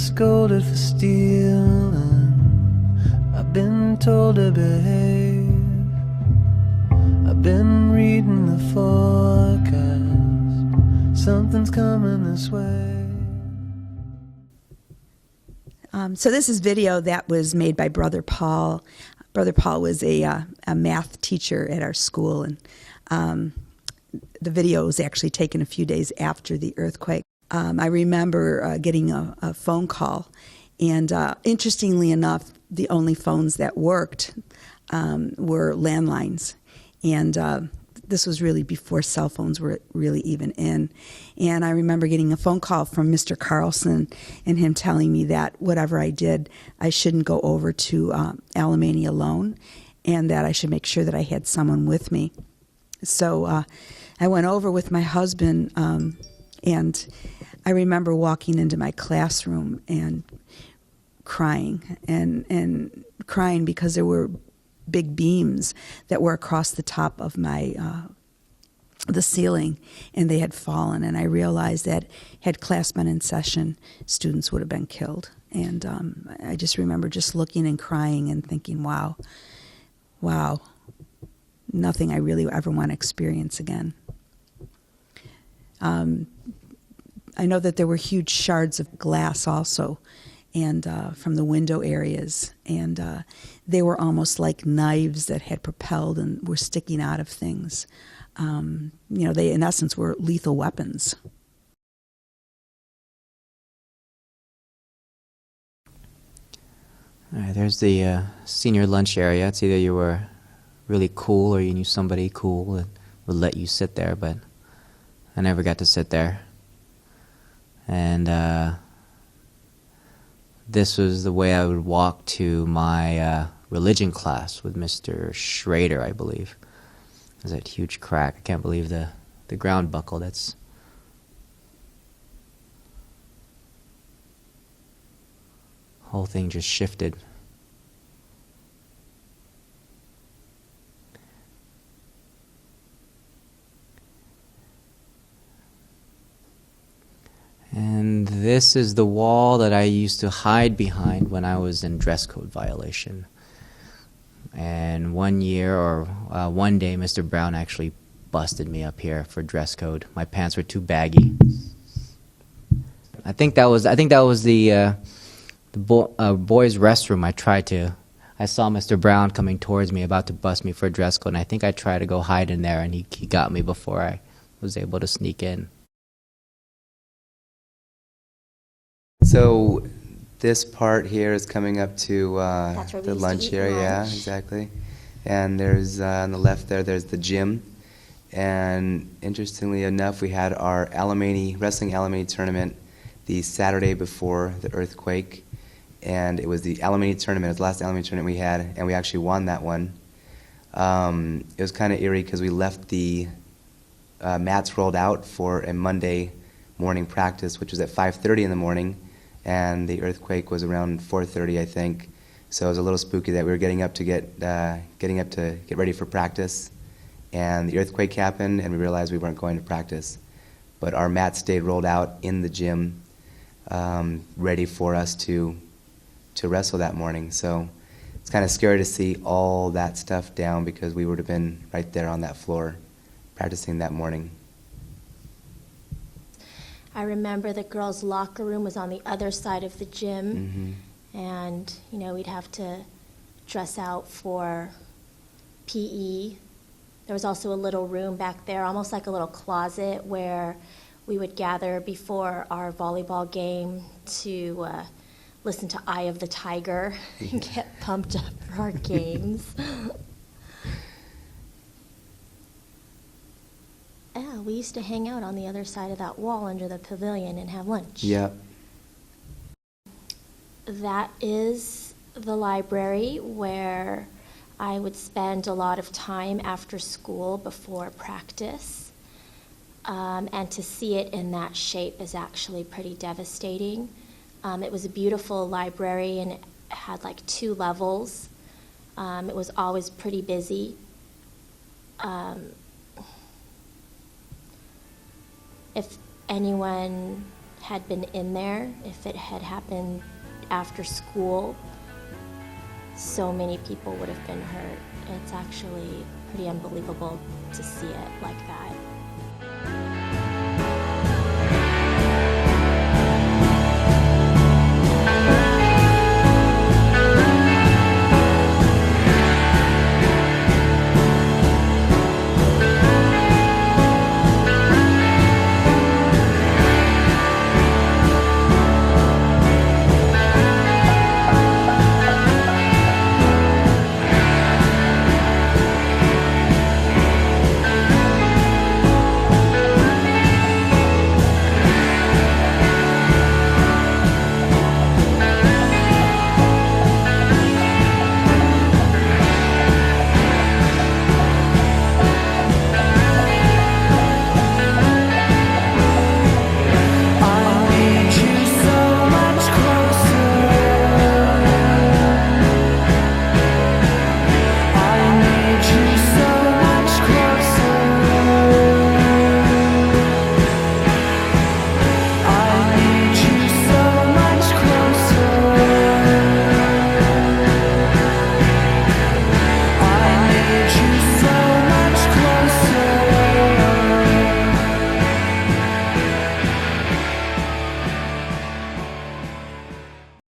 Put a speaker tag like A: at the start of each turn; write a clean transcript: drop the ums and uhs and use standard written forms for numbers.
A: scolded for stealing. I've been told to behave. I've been reading the forecast. Something's coming this way.
B: So this is video that was made by Brother Paul. Brother Paul was a math teacher at our school, and the video was actually taken a few days after the earthquake. I remember getting a phone call, and interestingly enough, the only phones that worked were landlines, and this was really before cell phones were really even in. And I remember getting a phone call from Mr. Carlson and him telling me that whatever I did, I shouldn't go over to Alemany alone, and that I should make sure that I had someone with me. So I went over with my husband, and I remember walking into my classroom and crying, and crying because there were big beams that were across the top of my the ceiling, and they had fallen, and I realized that had class been in session, students would have been killed. And I just remember just looking and crying and thinking, wow, nothing I really ever want to experience again. I know that there were huge shards of glass also, and from the window areas, and they were almost like knives that had propelled and were sticking out of things. They in essence were lethal weapons.
C: All right, there's the senior lunch area. It's either you were really cool or you knew somebody cool that would let you sit there, but I never got to sit there. And this was the way I would walk to my religion class with Mr. Schrader, I believe. There's that huge crack. I can't believe the ground buckle. That's whole thing just shifted. And this is the wall that I used to hide behind when I was in dress code violation. And one day, Mr. Brown actually busted me up here for dress code. My pants were too baggy. I think that was the boys' restroom. I saw Mr. Brown coming towards me, about to bust me for dress code, and I think I tried to go hide in there, and he got me before I was able to sneak in.
D: So this part here is coming up to the lunch area, yeah,
E: lunch.
D: exactly. And there's on the left there's the gym. And interestingly enough, we had our wrestling Alemany tournament the Saturday before the earthquake. And it was the Alemany tournament, it was the last Alemany tournament we had, and we actually won that one. It was kind of eerie because we left the mats rolled out for a Monday morning practice, which was at 5:30 in the morning. And the earthquake was around 4:30, I think. So it was a little spooky that we were getting up to get ready for practice, and the earthquake happened, and we realized we weren't going to practice. But our mats stayed rolled out in the gym, ready for us to wrestle that morning. So it's kind of scary to see all that stuff down because we would have been right there on that floor practicing that morning.
E: I remember the girls' locker room was on the other side of the gym, and we'd have to dress out for PE. There was also a little room back there, almost like a little closet, where we would gather before our volleyball game to listen to Eye of the Tiger and get pumped up for our games. Yeah, we used to hang out on the other side of that wall under the pavilion and have lunch.
D: Yep.
E: That is the library where I would spend a lot of time after school before practice. And to see it in that shape is actually pretty devastating. It was a beautiful library, and it had like 2 levels. It was always pretty busy. If anyone had been in there, if it had happened after school, so many people would have been hurt. It's actually pretty unbelievable to see it like that.